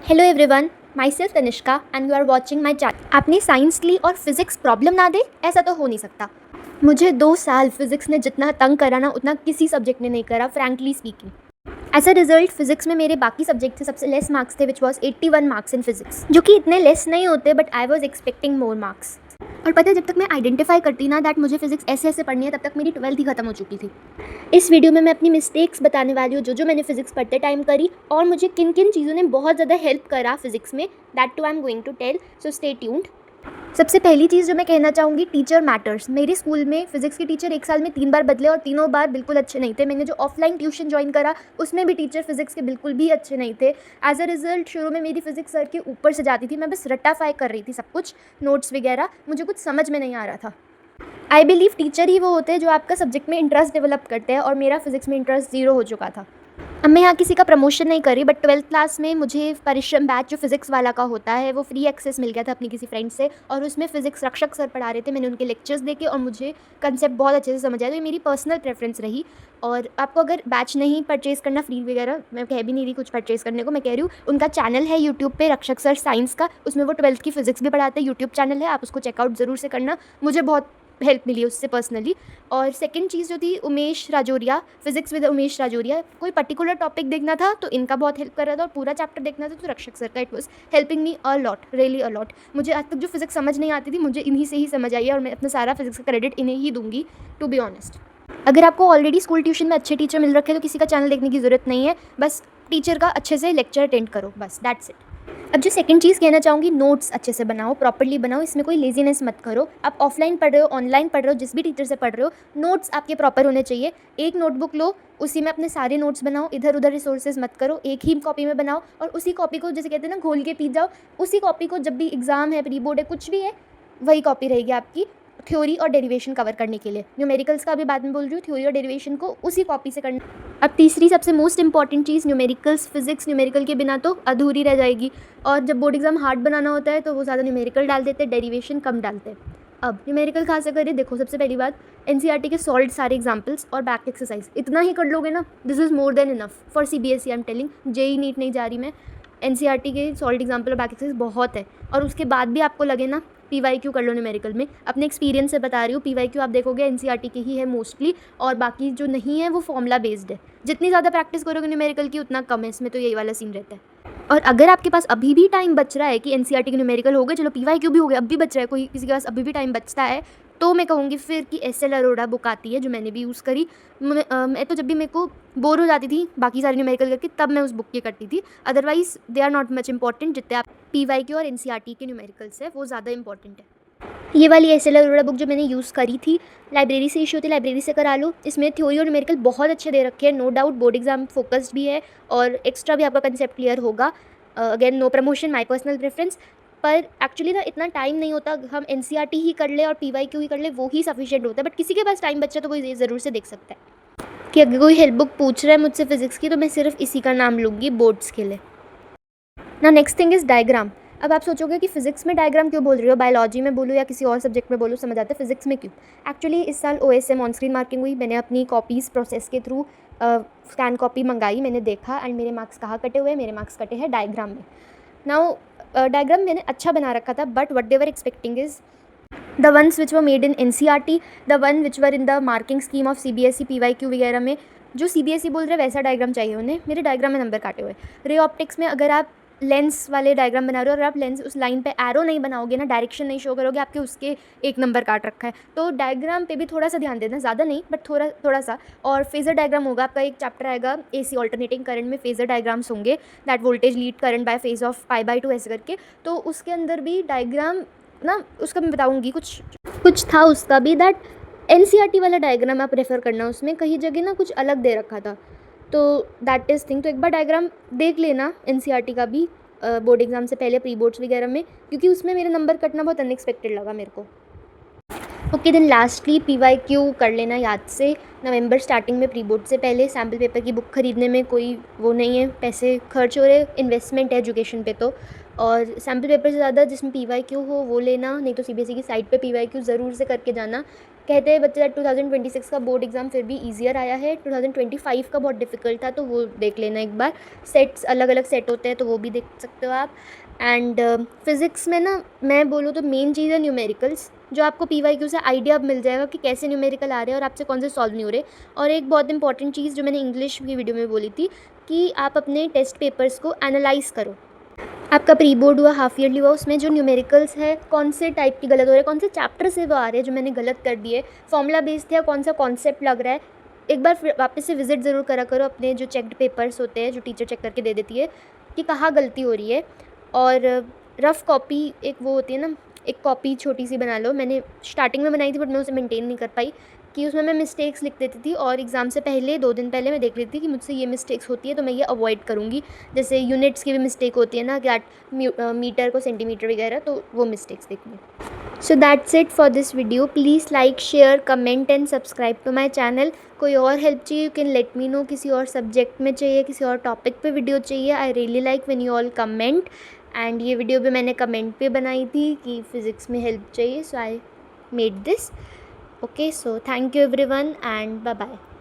Hello everyone, myself Tanishka and you are watching my channel. आपने science ली और physics problem ना दे, ऐसा तो हो नहीं सकता। मुझे 2 साल फिजिक्स ने जितना तंग करा ना उतना किसी सब्जेक्ट ने नहीं करा, frankly speaking. As a result physics में मेरे बाकी सब्जेक्ट से सबसे लेस मार्क्स थे, which was 81 marks in physics, जो कि इतने लेस नहीं होते, but I was expecting more marks. और पता है, जब तक मैं आइडेंटिफाई करती ना दैट मुझे फिजिक्स ऐसे ऐसे पढ़नी है, तब तक मेरी 12th ही खत्म हो चुकी थी। इस वीडियो में मैं अपनी मिस्टेक्स बताने वाली हूँ, जो मैंने फिजिक्स पढ़ते टाइम करी और मुझे किन किन चीज़ों ने बहुत ज़्यादा हेल्प करा फिजिक्स में, that too I am going to tell, so stay tuned. सबसे पहली चीज़ जो मैं कहना चाहूँगी, टीचर मैटर्स। मेरे स्कूल में फिजिक्स के टीचर 1 साल में 3 बार बदले और तीनों बार बिल्कुल अच्छे नहीं थे। मैंने जो ऑफलाइन ट्यूशन ज्वाइन करा उसमें भी टीचर फिजिक्स के बिल्कुल भी अच्छे नहीं थे। एज अ रिजल्ट शुरू में मेरी फिजिक्स सर के ऊपर से जाती थी, मैं बस रट्टाफाई कर रही थी सब कुछ, नोट्स वगैरह, मुझे कुछ समझ में नहीं आ रहा था। आई बिलीव टीचर ही वो होते हैं जो आपका सब्जेक्ट में इंटरेस्ट डेवलप करते हैं, और मेरा फिजिक्स में इंटरेस्ट 0 हो चुका था। अब मैं यहाँ किसी का प्रमोशन नहीं कर रही, बट 12th क्लास में मुझे परिश्रम बैच जो फिजिक्स वाला का होता है वो फ्री एक्सेस मिल गया था अपनी किसी फ्रेंड से, और उसमें फिजिक्स रक्षक सर पढ़ा रहे थे। मैंने उनके लेक्चर्स देखे और मुझे कंसेप्ट बहुत अच्छे से समझ आया, तो ये मेरी पर्सनल प्रेफरेंस रही। और आपको अगर बैच नहीं परचेज़ करना, फ्री वगैरह, मैं कह भी नहीं रही कुछ परचेज़ करने को, मैं कह रही हूँ उनका चैनल है यूट्यूब पे, रक्षक सर साइंस का, उसमें वो 12th की फिजिक्स भी पढ़ाते हैं, यूट्यूब चैनल है, आप उसको चेकआउट ज़रूर से करना। मुझे बहुत हेल्प मिली उससे पर्सनली। और सेकंड चीज़ जो थी, उमेश राजौरिया, फिजिक्स विद उमेश राजौरिया। कोई पर्टिकुलर टॉपिक देखना था तो इनका बहुत हेल्प कर रहा था, और पूरा चैप्टर देखना था तो रक्षक सर का। It was helping me a lot, really a lot. मुझे आज तक जो फिजिक्स समझ नहीं आती थी, मुझे इन्हीं से ही समझ आई है, और मैं अपना सारा फिजिक्स का क्रेडिट इन्हें ही दूंगी, टू बी ऑनेस्ट। अगर आपको ऑलरेडी स्कूल ट्यूशन में अच्छे टीचर मिल रखे हैं तो किसी का चैनल देखने की ज़रूरत नहीं है, बस टीचर का अच्छे से लेक्चर अटेंड करो, बस दैट्स इट। अब जो सेकंड चीज़ कहना चाहूँगी, नोट्स अच्छे से बनाओ, प्रॉपर्ली बनाओ, इसमें कोई लेजीनेस मत करो। आप ऑफलाइन पढ़ रहे हो, ऑनलाइन पढ़ रहे हो, जिस भी टीचर से पढ़ रहे हो, नोट्स आपके प्रॉपर होने चाहिए। एक नोटबुक लो, उसी में अपने सारे नोट्स बनाओ, इधर उधर रिसोर्सेज मत करो, एक ही कॉपी में बनाओ, और उसी कॉपी को, जैसे कहते हैं ना, घोल के पी जाओ। उसी कॉपी को जब भी एग्जाम है, प्री बोर्ड है, कुछ भी है, वही कॉपी रहेगी आपकी थ्योरी और डेरिवेशन कवर करने के लिए। न्यूमेरिकल्स का भी बाद में बोल रही हूँ, थ्योरी और डेरिवेशन को उसी कॉपी से करना। अब तीसरी सबसे मोस्ट इंपॉर्टेंट चीज़, न्यूमेरिकल्स। फिजिक्स न्यूमेरिकल के बिना तो अधूरी रह जाएगी, और जब बोर्ड एग्जाम हार्ड बनाना होता है तो वो ज़्यादा न्यूमेरिकल डाल देते हैं, डेरिवेशन कम डालते हैं। अब न्यूमेरिकल कहाँ से करें? देखो, सबसे पहली बात, एनसीईआरटी के सॉल्व सारे एग्जाम्पल्स और बैक एक्सरसाइज, इतना ही कर लोगे ना, this is more than enough for CBSE. I am telling, JEE NEET नहीं जा रही मैं, एनसीईआरटी के सॉल्व एग्जाम्पल और बैक एक्सरसाइज बहुत है। और उसके बाद भी आपको लगे ना, पीवाईक्यू कर लो न्यूमेरिकल में। अपने एक्सपीरियंस से बता रही हूँ, पीवाईक्यू आप देखोगे एनसीईआरटी की ही है मोस्टली, और बाकी जो नहीं है वो फॉर्मूला बेस्ड है। जितनी ज़्यादा प्रैक्टिस करोगे न्यूमेरिकल की उतना कम है, इसमें तो यही वाला सीन रहता है। और अगर आपके पास अभी भी टाइम बच रहा है कि एनसीईआरटी के न्यूमेरिकल हो गए, चलो पीवाईक्यू भी हो गया, अब भी बच रहा है, कोई किसी के पास अभी भी टाइम बचता है, तो मैं कहूँगी फिर कि एसएल अरोड़ा बुक आती है, जो मैंने भी यूज़ करी। मैं तो जब भी मेरे को बोर हो जाती थी बाकी सारे न्यूमेरिकल करके, तब मैं उस बुक की करती थी। Otherwise they are not much important, जितने आप पीवाईक्यू और एनसीईआरटी के न्यूमेरिकल्स है वो ज़्यादा इंपॉर्टेंट है। ये वाली एसएल अरोड़ा बुक जो मैंने यूज़ करी थी, लाइब्रेरी से इशू होती है, लाइब्रेरी से करा लो। इसमें थ्योरी और न्यूमेरिकल बहुत अच्छे दे रखे हैं, no doubt board exam focused भी है, और एक्स्ट्रा भी आपका कंसेप्ट क्लियर होगा। Again, no promotion, my personal preference. पर एक्चुअली ना इतना टाइम नहीं होता, हम एनसीईआरटी ही कर ले और पीवाईक्यू ही कर ले, वो ही सफिशिएंट होता है। बट किसी के पास टाइम बच्चा तो वो ये ज़रूर से देख सकता है कि अगर कोई हेल्प बुक पूछ रहा है मुझसे फिजिक्स की, तो मैं सिर्फ इसी का नाम लूँगी बोर्ड्स के लिए। ना नेक्स्ट थिंग इज़ डायग्राम। अब आप सोचोगे कि फिजिक्स में डायग्राम क्यों बोल रही हो, बायोलॉजी में बोलो या किसी और सब्जेक्ट में बोलो, समझ आता है, फिजिक्स में क्यों? एक्चुअली इस साल ओएसएम ऑन स्क्रीन मार्किंग हुई, मैंने अपनी कॉपीज़ प्रोसेस के थ्रू स्कैन कॉपी मंगाई, मैंने देखा, एंड मेरे मार्क्स कहाँ कटे हुए हैं? मेरे मार्क्स कटे हैं डायग्राम में। नाउ डायग्राम मैंने अच्छा बना रखा था, but what they were expecting is the ones which were made in NCERT, the one which were in the marking scheme of CBSE, PYQ वगैरह में, जो सीबीएसई बोल रहे हैं वैसा डायग्राम चाहिए उन्हें। मेरे डायग्राम में नंबर काटे हुए। रे ऑप्टिक्स में अगर आप लेंस वाले डायग्राम बना रहे हो और आप लेंस उस लाइन पे एरो नहीं बनाओगे ना, डायरेक्शन नहीं शो करोगे, आपके उसके 1 नंबर काट रखा है। तो डायग्राम पे भी थोड़ा सा ध्यान देना, ज़्यादा नहीं बट थोड़ा थोड़ा सा। और फेजर डायग्राम होगा आपका, एक चैप्टर आएगा एसी ऑल्टरनेटिंग करंट में, फेजर डायग्राम्स होंगे, that voltage lead current by phase of π/2 ऐसे करके। तो उसके अंदर भी डायग्राम ना, उसका मैं बताऊँगी, कुछ था उसका भी, दैट एनसीईआरटी वाला डायग्राम आप रेफ़र करना, उसमें कहीं जगह ना कुछ अलग दे रखा था। तो दैट इज़ थिंग, तो एक बार डायग्राम देख लेना एनसीईआरटी का भी बोर्ड एग्ज़ाम से पहले, प्री बोर्ड्स वगैरह में, क्योंकि उसमें मेरे नंबर कटना बहुत अनएक्सपेक्टेड लगा मेरे को। ओके, देन लास्टली पीवाईक्यू कर लेना याद से। नवंबर स्टार्टिंग में प्री बोर्ड से पहले सैम्पल पेपर की बुक खरीदने में कोई वो नहीं है, पैसे खर्च हो रहे, इन्वेस्टमेंट है एजुकेशन पे तो। और सैम्पल पेपर से ज़्यादा जिसमें पीवाईक्यू हो वो लेना, नहीं तो सीबीएसई की साइट पे पीवाईक्यू ज़रूर से करके जाना। कहते हैं बच्चे 2026 का बोर्ड एग्ज़ाम फिर भी ईजियर आया है, 2025 का बहुत डिफ़िकल्ट था, तो वो देख लेना एक बार। सेट्स अलग अलग सेट होते हैं, तो वो भी देख सकते हो आप। एंड फिज़िक्स में ना मैं बोलूँ तो मेन चीज़ है न्यूमेरिकल्स, जो आपको PYQ से आइडिया अब मिल जाएगा कि कैसे न्यूमेरिकल आ रहे हैं और आपसे कौन से सॉल्व नहीं हो रहे। और एक बहुत इंपॉर्टेंट चीज़ जो मैंने इंग्लिश की वीडियो में बोली थी कि आप अपने टेस्ट पेपर्स को एनालाइज़ करो। आपका प्री बोर्ड हुआ, हाफ ईयरली हुआ, उसमें जो न्यूमेरिकल्स है कौन से टाइप के गलत हो रहे हैं, कौन से चैप्टर से वो आ रहे हैं जो मैंने गलत कर दिए, फॉर्मूला बेस्ड थे या कौन सा कॉन्सेप्ट लग रहा है। एक बार फिर वापस से विजिट ज़रूर करा करो अपने जो चेक्ड पेपर्स होते हैं, जो टीचर चेक करके दे देती है कि कहाँ गलती हो रही है। और रफ़ कॉपी एक वो होती है ना, एक कॉपी छोटी सी बना लो। मैंने स्टार्टिंग में बनाई थी बट मैं उसे मेंटेन नहीं कर पाई, कि उसमें मैं मिस्टेक्स लिख देती थी और एग्ज़ाम से पहले 2 दिन पहले मैं देख लेती थी कि मुझसे ये मिस्टेक्स होती है, तो मैं ये अवॉइड करूँगी। जैसे यूनिट्स की भी मिस्टेक होती है ना, कि मीटर को सेंटीमीटर वगैरह, तो वो मिस्टेक्स देखनी। So that's it for this video. Please like, share, comment and subscribe to my channel. कोई और हेल्प चाहिए you can let me know, किसी और सब्जेक्ट में चाहिए, किसी और टॉपिक पे वीडियो चाहिए, I really like when you all comment. And ये वीडियो भी मैंने कमेंट पे बनाई थी कि फ़िज़िक्स में हेल्प चाहिए, so I made this. Okay, so thank you everyone and bye bye.